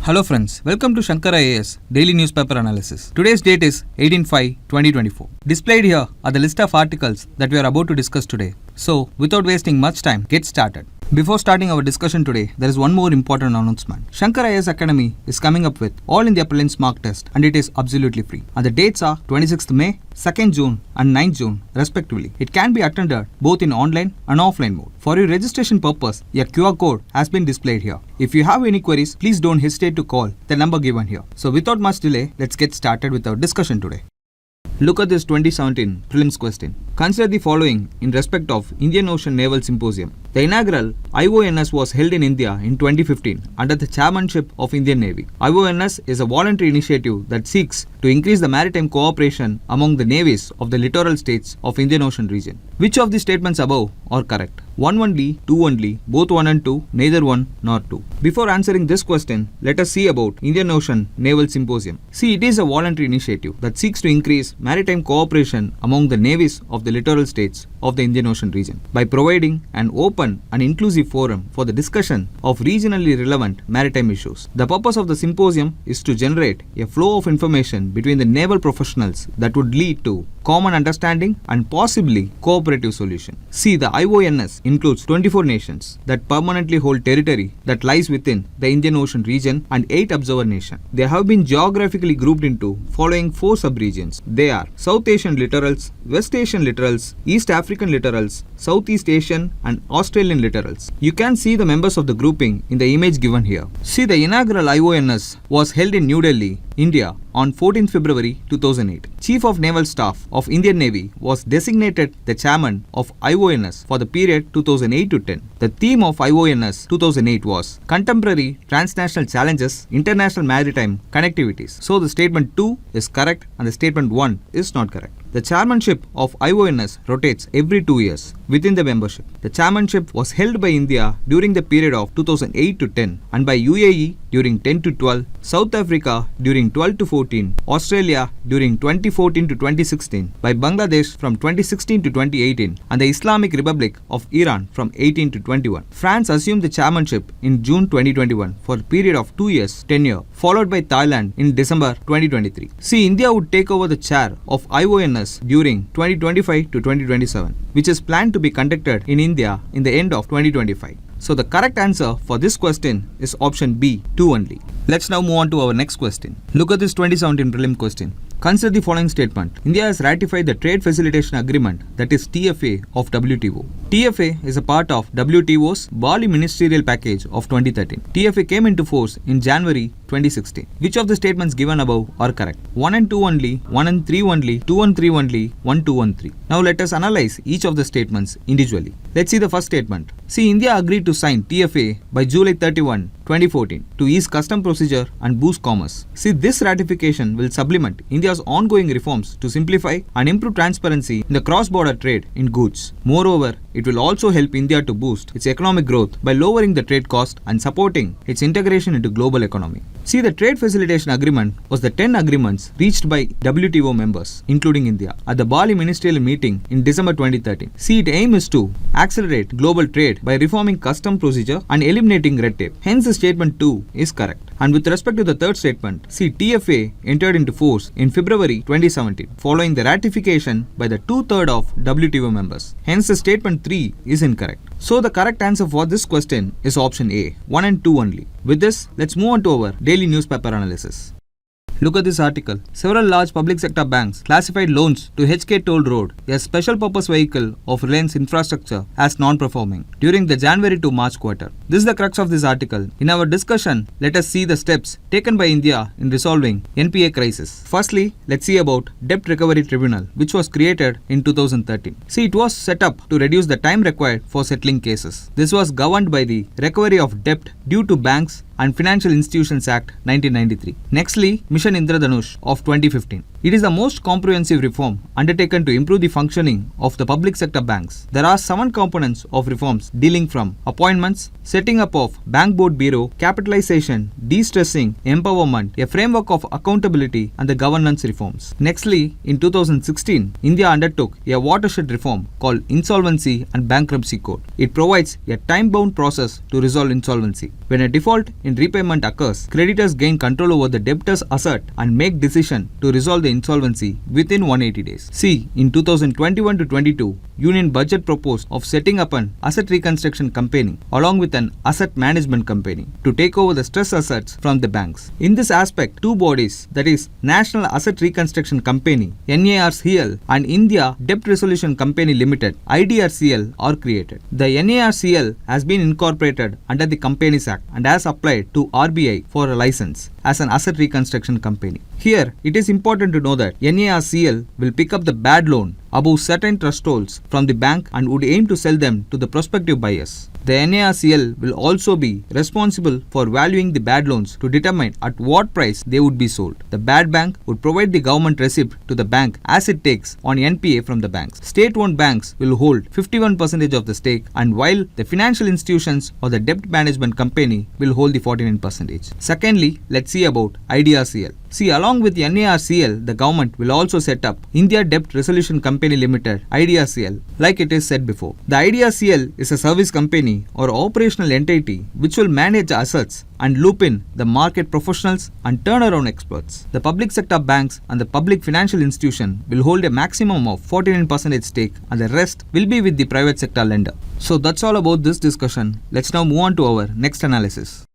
Hello friends, welcome to Shankar IAS Daily Newspaper Analysis. Today's date is 18/5/2024. Displayed here are the list of articles that we are about to discuss today. So, without wasting much time, get started. Before starting our discussion today, there is one more important announcement. Shankar IAS Academy is coming up with All India Prelims mock test and it is absolutely free. And the dates are 26th May, 2nd June and 9th June respectively. It can be attended both in online and offline mode. For your registration purpose, a QR code has been displayed here. If you have any queries, please don't hesitate to call the number given here. So without much delay, let's get started with our discussion today. Look at this 2017 prelims question. Consider the following in respect of Indian Ocean Naval Symposium. The inaugural IONS was held in India in 2015 under the chairmanship of Indian Navy. IONS is a voluntary initiative that seeks to increase the maritime cooperation among the navies of the littoral states of Indian Ocean region. Which of the statements above are correct? 1 only, 2 only, both 1 and 2, neither 1 nor 2. Before answering this question, let us see about Indian Ocean Naval Symposium. See, it is a voluntary initiative that seeks to increase maritime cooperation among the navies of the littoral states of the Indian Ocean region by providing an open and inclusive forum for the discussion of regionally relevant maritime issues. The purpose of the symposium is to generate a flow of information between the naval professionals that would lead to common understanding and possibly cooperative solution. See, the IONS includes 24 nations that permanently hold territory that lies within the Indian Ocean region and 8 observer nations. They have been geographically grouped into following 4 sub-regions. They are South Asian littorals, West Asian littorals, East African littorals, Southeast Asian and Australian littorals. You can see the members of the grouping in the image given here. See, the inaugural IONS was held in New Delhi, India on 14th February 2008. Chief of Naval Staff of Indian Navy was designated the chairman of IONS for the period 2008 to 10. The theme of IONS 2008 was Contemporary Transnational Challenges, International Maritime Connectivities. So the statement 2 is correct and the statement 1 is not correct. The chairmanship of IONS rotates every 2 years within the membership. The chairmanship was held by India during the period of 2008 to 10 and by UAE during 10 to 12, South Africa during 12 to 14, Australia during 2014 to 2016, by Bangladesh from 2016 to 2018 and the Islamic Republic of Iran from 18 to 21. France assumed the chairmanship in June 2021 for a period of 2 years tenure, followed by Thailand in December 2023. See, India would take over the chair of IONS during 2025 to 2027, which is planned to be conducted in India in the end of 2025. So the correct answer for this question is option B, 2 only. Let's now move on to our next question. Look at this 2017 prelim question. Consider the following statement. India has ratified the Trade Facilitation Agreement, that is TFA, of WTO. TFA is a part of WTO's Bali Ministerial Package of 2013. TFA came into force in January 2016. Which of the statements given above are correct? 1 and 2 only, 1 and 3 only, 2 and 3 only, 1, 2 and 3. Now let us analyze each of the statements individually. Let's see the first statement. See, India agreed to sign TFA by July 31, 2014 to ease custom procedure and boost commerce. See, this ratification will supplement India's ongoing reforms to simplify and improve transparency in the cross-border trade in goods. Moreover, it will also help India to boost its economic growth by lowering the trade cost and supporting its integration into global economy. See, the Trade Facilitation Agreement was the 10 agreements reached by WTO members, including India, at the Bali Ministerial meeting in December 2013. See, its aim is to accelerate global trade by reforming custom procedure and eliminating red tape. Hence, the statement 2 is correct. And with respect to the third statement, see, TFA entered into force in February 2017 following the ratification by the 2/3 of WTO members. Hence, the statement 3 is incorrect. So the correct answer for this question is option A, 1 and 2 only. With this, let's move on to our daily newspaper analysis. Look at this article. Several large public sector banks classified loans to HK Toll Road, a special purpose vehicle of Reliance Infrastructure, as non-performing during the January to March quarter. This is the crux of this article. In our discussion, let us see the steps taken by India in resolving NPA crisis. Firstly, let's see about Debt Recovery Tribunal, which was created in 2013. See, it was set up to reduce the time required for settling cases. This was governed by the Recovery of Debt Due to Banks and Financial Institutions Act 1993. Nextly, Mission Indradhanush of 2015. It is the most comprehensive reform undertaken to improve the functioning of the public sector banks. There are 7 components of reforms dealing from appointments, setting up of Bank Board Bureau, capitalization, de-stressing, empowerment, a framework of accountability and the governance reforms. Nextly, in 2016, India undertook a watershed reform called Insolvency and Bankruptcy Code. It provides a time-bound process to resolve insolvency. When a default in repayment occurs, creditors gain control over the debtor's asset and make decision to resolve the insolvency within 180 days. See, in 2021 to 22, Union Budget proposed of setting up an asset reconstruction company along with an asset management company to take over the stress assets from the banks. In this aspect, 2 bodies, that is National Asset Reconstruction Company (NARCL) and India Debt Resolution Company Limited (IDRCL) are created. The NARCL has been incorporated under the Companies Act and has applied to RBI for a license as an asset reconstruction company. Here, it is important to know that NARCL will pick up the bad loan above certain thresholds from the bank and would aim to sell them to the prospective buyers. The NARCL will also be responsible for valuing the bad loans to determine at what price they would be sold. The bad bank would provide the government receipt to the bank as it takes on NPA from the banks. State-owned banks will hold 51% of the stake, and while the financial institutions or the debt management company will hold the 49%. Secondly, let's see about IDRCL. See, along with NARCL, the government will also set up India Debt Resolution Company Limited (IDRCL), like it is said before. The IDRCL is a service company or operational entity which will manage assets and loop in the market professionals and turnaround experts. The public sector banks and the public financial institution will hold a maximum of 49% stake, and the rest will be with the private sector lender. So that's all about this discussion. Let's now move on to our next analysis.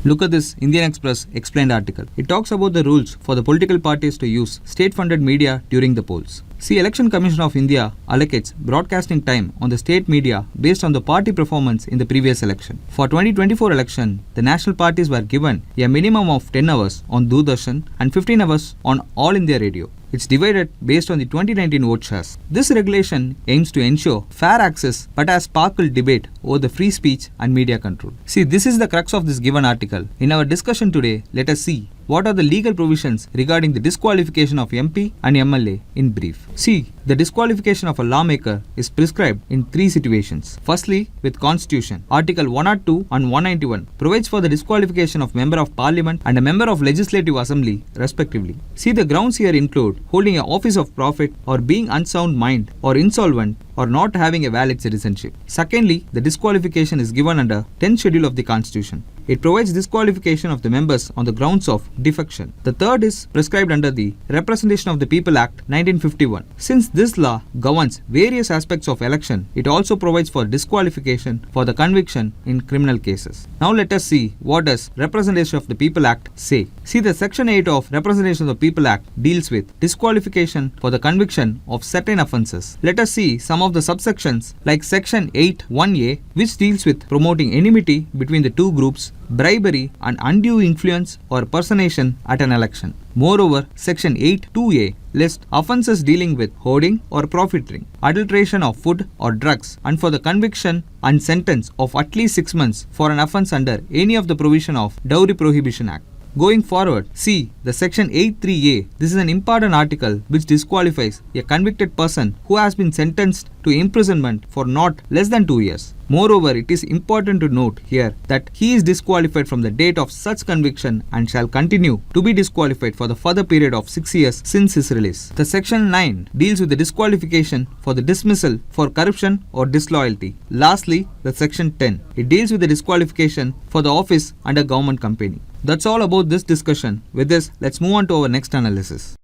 Look at this Indian Express explained article. It talks about the rules for the political parties to use state-funded media during the polls. See, Election Commission of India allocates broadcasting time on the state media based on the party performance in the previous election. For 2024 election, the national parties were given a minimum of 10 hours on Doordarshan and 15 hours on All India Radio. It's divided based on the 2019 vote shares. This regulation aims to ensure fair access but has sparkled debate over the free speech and media control. See, this is the crux of this given article. In our discussion today, let us see what are the legal provisions regarding the disqualification of MP and MLA in brief. See, the disqualification of a lawmaker is prescribed in 3 situations. Firstly, with Constitution, Article 102 and 191 provides for the disqualification of Member of Parliament and a Member of Legislative Assembly respectively. See, the grounds here include holding an office of profit or being unsound mind or insolvent or not having a valid citizenship. Secondly, the disqualification is given under 10th schedule of the Constitution. It provides disqualification of the members on the grounds of defection. The third is prescribed under the Representation of the People Act 1951. Since this law governs various aspects of election, it also provides for disqualification for the conviction in criminal cases. Now let us see what does Representation of the People Act say. See, the Section 8 of Representation of the People Act deals with disqualification for the conviction of certain offences. Let us see some of the subsections like Section 8(1)(a), which deals with promoting enmity between the two groups, bribery and undue influence or personation at an election. Moreover, Section 8(2)(a) lists offences dealing with hoarding or profiteering, adulteration of food or drugs, and for the conviction and sentence of at least 6 months for an offence under any of the provision of Dowry Prohibition Act. Going forward, see the Section 8(3)(a). This is an important article which disqualifies a convicted person who has been sentenced to imprisonment for not less than 2 years. Moreover, it is important to note here that he is disqualified from the date of such conviction and shall continue to be disqualified for the further period of 6 years since his release. The Section 9 deals with the disqualification for the dismissal for corruption or disloyalty. Lastly, the Section 10. It deals with the disqualification for the office under government company. That's all about this discussion. With this, let's move on to our next analysis.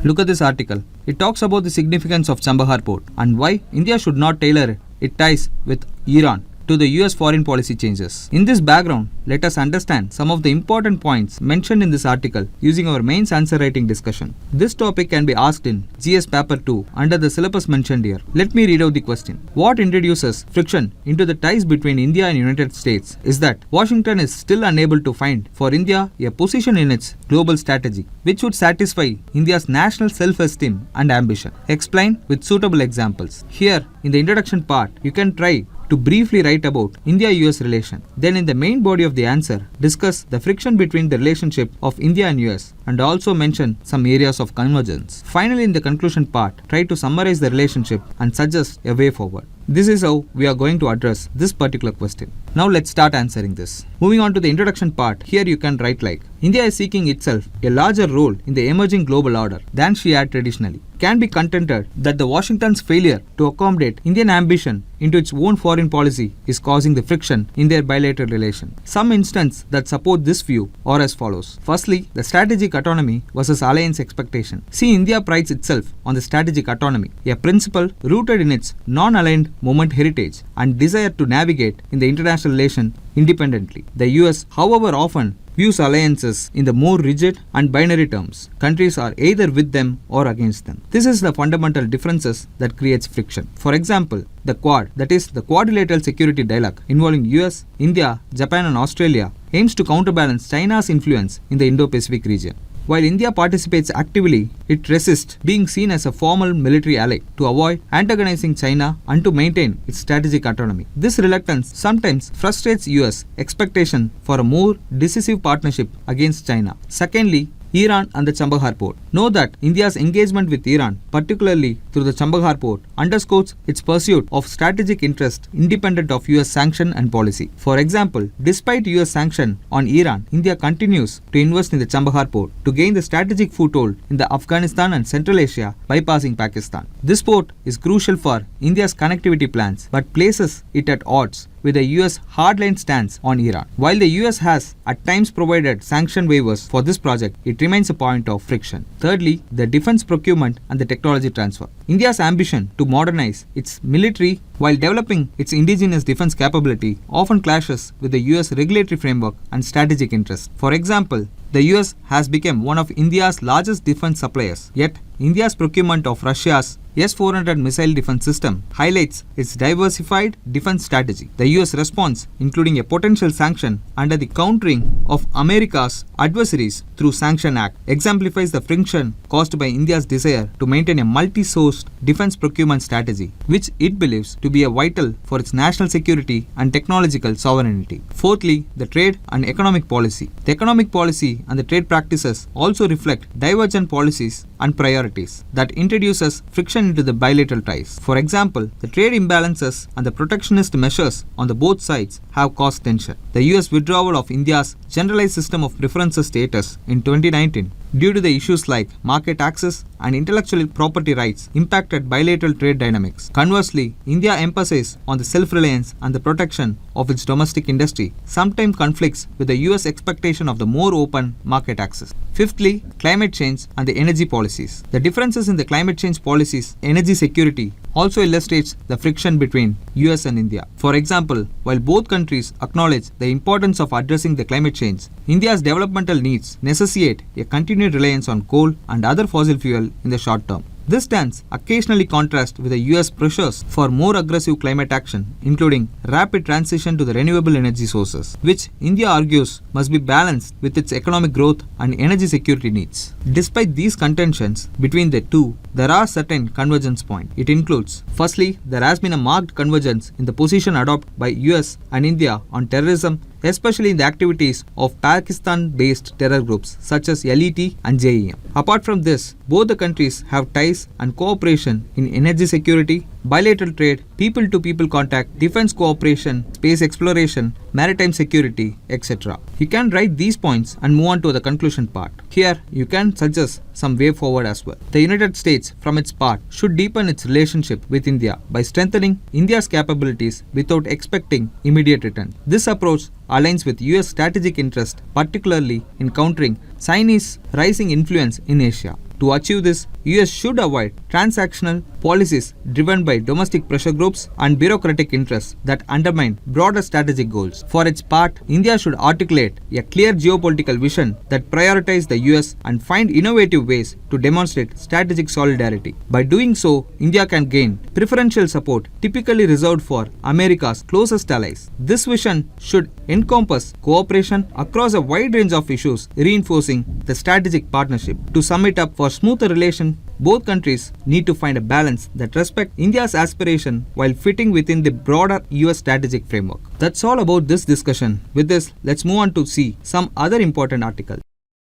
Look at this article. It talks about the significance of Chabahar Port and why India should not tailor its ties with Iran to the US foreign policy changes. In this background, let us understand some of the important points mentioned in this article using our mains answer writing discussion. This topic can be asked in GS Paper 2 under the syllabus mentioned here. Let me read out the question. What introduces friction into the ties between India and United States is that Washington is still unable to find for India a position in its global strategy which would satisfy India's national self-esteem and ambition. Explain with suitable examples. Here, in the introduction part, you can try to briefly write about India-US relation. Then in the main body of the answer, discuss the friction between the relationship of India and US and also mention some areas of convergence. Finally, in the conclusion part, try to summarize the relationship and suggest a way forward. This is how we are going to address this particular question. Now let's start answering this. Moving on to the introduction part, here you can write like, India is seeking itself a larger role in the emerging global order than she had traditionally. Can be contended that the Washington's failure to accommodate Indian ambition into its own foreign policy is causing the friction in their bilateral relation. Some instances that support this view are as follows. Firstly, the strategic autonomy versus alliance expectation. See, India prides itself on the strategic autonomy, a principle rooted in its non-aligned moment heritage and desire to navigate in the international relation independently. The US, however, often views alliances in the more rigid and binary terms. Countries are either with them or against them. This is the fundamental differences that creates friction. For example, the Quad, that is the Quadrilateral Security Dialogue involving US, India, Japan and Australia, aims to counterbalance China's influence in the Indo-Pacific region. While India participates actively, it resists being seen as a formal military ally to avoid antagonizing China and to maintain its strategic autonomy. This reluctance sometimes frustrates US expectation for a more decisive partnership against China. Secondly, Iran and the Chabahar port. Know that India's engagement with Iran, particularly through the Chabahar port, underscores its pursuit of strategic interest independent of US sanction and policy. For example, despite US sanction on Iran, India continues to invest in the Chabahar port to gain the strategic foothold in the Afghanistan and Central Asia, bypassing Pakistan. This port is crucial for India's connectivity plans but places it at odds with the US hardline stance on Iran. While the US has at times provided sanction waivers for this project, it remains a point of friction. Thirdly, the defense procurement and the technology transfer. India's ambition to modernize its military while developing its indigenous defense capability often clashes with the US regulatory framework and strategic interests. For example, the US has become one of India's largest defense suppliers, yet India's procurement of Russia's S-400 missile defense system highlights its diversified defense strategy. The US response, including a potential sanction under the countering of America's adversaries through Sanction Act, exemplifies the friction caused by India's desire to maintain a multi-sourced defense procurement strategy, which it believes to be vital for its national security and technological sovereignty. Fourthly, the trade and economic policy. The economic policy and the trade practices also reflect divergent policies and priorities that introduces friction into the bilateral ties. For example, the trade imbalances and the protectionist measures on the both sides have caused tension. The US withdrawal of India's generalized system of preferences status in 2019 due to the issues like market access and intellectual property rights impacted bilateral trade dynamics. Conversely, India emphasizes on the self-reliance and the protection of its domestic industry sometimes conflicts with the US expectation of the more open market access. Fifthly, climate change and the energy policies. The differences in the climate change policies, energy security also illustrates the friction between US and India. For example, while both countries acknowledge the importance of addressing the climate change, India's developmental needs necessitate a continued reliance on coal and other fossil fuel in the short term. This stance occasionally contrasts with the US pressures for more aggressive climate action, including rapid transition to the renewable energy sources, which India argues must be balanced with its economic growth and energy security needs. Despite these contentions between the two, there are certain convergence points. It includes, firstly, there has been a marked convergence in the position adopted by US and India on terrorism, especially in the activities of Pakistan-based terror groups such as LET and JEM. Apart from this, both the countries have ties and cooperation in energy security, bilateral trade, people-to-people contact, defense cooperation, space exploration, maritime security, etc. You can write these points and move on to the conclusion part. Here, you can suggest some way forward as well. The United States, from its part, should deepen its relationship with India by strengthening India's capabilities without expecting immediate return. This approach aligns with US strategic interest, particularly in countering Chinese rising influence in Asia. To achieve this, US should avoid transactional policies driven by domestic pressure groups and bureaucratic interests that undermine broader strategic goals. For its part, India should articulate a clear geopolitical vision that prioritizes the US and find innovative ways to demonstrate strategic solidarity. By doing so, India can gain preferential support typically reserved for America's closest allies. This vision should encompass cooperation across a wide range of issues, reinforcing the strategic partnership. To sum it up, for smoother relation both countries need to find a balance that respects India's aspiration while fitting within the broader US strategic framework. That's all about this discussion. With this, let's move on to see some other important articles.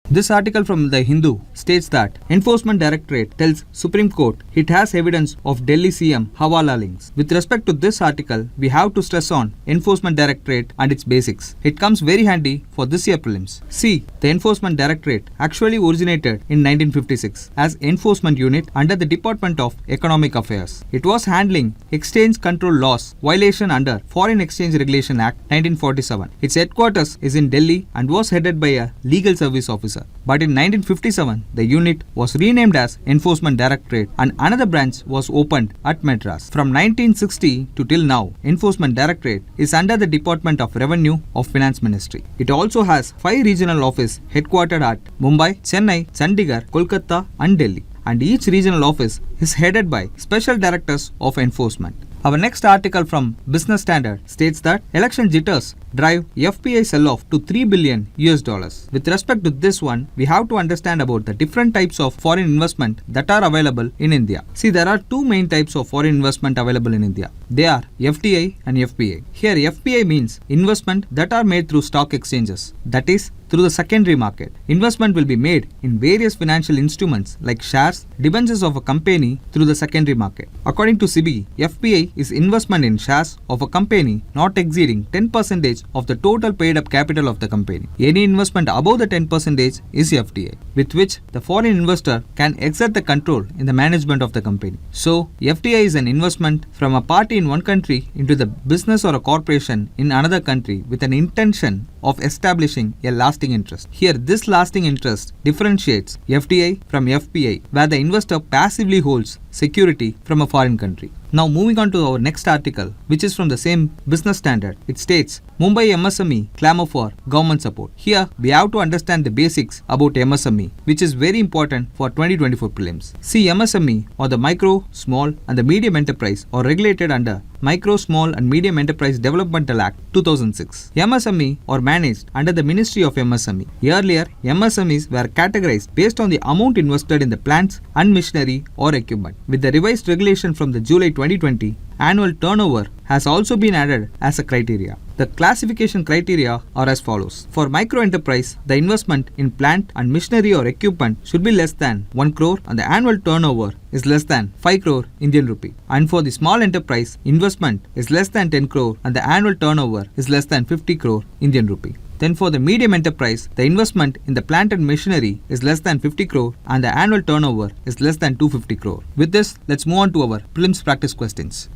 This article from the Hindu states that Enforcement Directorate tells Supreme Court it has evidence of Delhi CM Hawala links. With respect to this article, we have to stress on Enforcement Directorate and its basics. It comes very handy for this year prelims. See, the Enforcement Directorate actually originated in 1956 as Enforcement Unit under the Department of Economic Affairs. It was handling exchange control laws violation under Foreign Exchange Regulation Act 1947. Its headquarters is in Delhi and was headed by a legal service officer. But in 1957, the unit was renamed as Enforcement Directorate and another branch was opened at Madras. From 1960 to till now, Enforcement Directorate is under the Department of Revenue of Finance Ministry. It also has 5 regional offices headquartered at Mumbai, Chennai, Chandigarh, Kolkata and Delhi. And each regional office is headed by special directors of enforcement. Our next article from Business Standard states that election jitters drive FPI sell-off to $3 billion US. With respect to this one, we have to understand about the different types of foreign investment that are available in India. See, there are 2 main types of foreign investment available in India. They are FDI and FPI. Here, FPI means investment that are made through stock exchanges, that is, through the secondary market. Investment will be made in various financial instruments like shares, debentures of a company through the secondary market. According to SEBI, FPI is investment in shares of a company not exceeding 10% of the total paid up capital of the company. Any investment above the 10% is FDI, with which the foreign investor can exert the control in the management of the company. So, FDI is an investment from a party in one country into the business or a corporation in another country with an intention of establishing a lasting interest. Here, this lasting interest differentiates FDI from FPI, where the investor passively holds security from a foreign country. Now moving on to our next article, which is from the same Business Standard. It states, Mumbai MSME clamor for government support. Here, we have to understand the basics about MSME, which is very important for 2024 prelims. See, MSME or the micro, small and the medium enterprise are regulated under Micro, Small and Medium Enterprise Developmental Act 2006. MSME are managed under the Ministry of MSME. Earlier, MSMEs were categorized based on the amount invested in the plants and machinery or equipment. With the revised regulation from the July 2020, annual turnover has also been added as a criteria. The classification criteria are as follows. For micro enterprise, the investment in plant and machinery or equipment should be less than 1 crore and the annual turnover is less than 5 crore Indian rupee. And for the small enterprise, investment is less than 10 crore and the annual turnover is less than 50 crore Indian rupee. Then for the medium enterprise, the investment in the plant and machinery is less than 50 crore and the annual turnover is less than 250 crore. With this, let's move on to our prelims practice questions.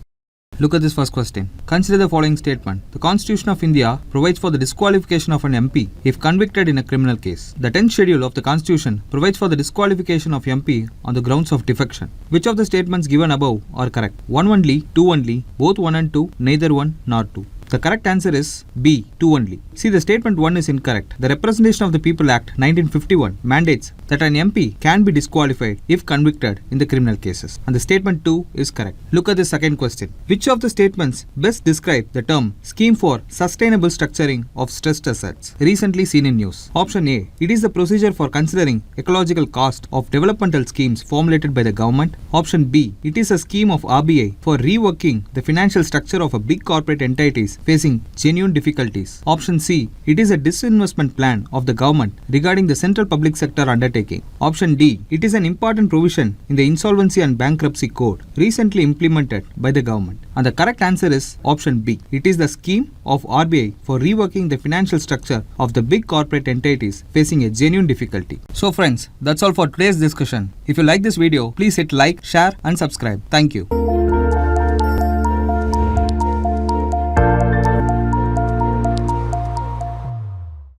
Look at this first question. Consider the following statement. The Constitution of India provides for the disqualification of an MP if convicted in a criminal case. The 10th schedule of the Constitution provides for the disqualification of MP on the grounds of defection. Which of the statements given above are correct? 1 only, 2 only, both 1 and 2, neither 1 nor 2. The correct answer is B, 2 only. See, the statement 1 is incorrect. The Representation of the People Act 1951 mandates that an MP can be disqualified if convicted in the criminal cases. And the statement 2 is correct. Look at the second question. Which of the statements best describe the term Scheme for Sustainable Structuring of Stressed Assets recently seen in news? Option A. It is the procedure for considering ecological cost of developmental schemes formulated by the government. Option B. It is a scheme of RBI for reworking the financial structure of a big corporate entities facing genuine difficulties. Option C. It is a disinvestment plan of the government regarding the central public sector undertaking. Option D. It is an important provision in the Insolvency and Bankruptcy Code recently implemented by the government. And the correct answer is option B. It is the scheme of RBI for reworking the financial structure of the big corporate entities facing a genuine difficulty. So friends, that's all for today's discussion. If you like this video, please hit like, share and subscribe. Thank you.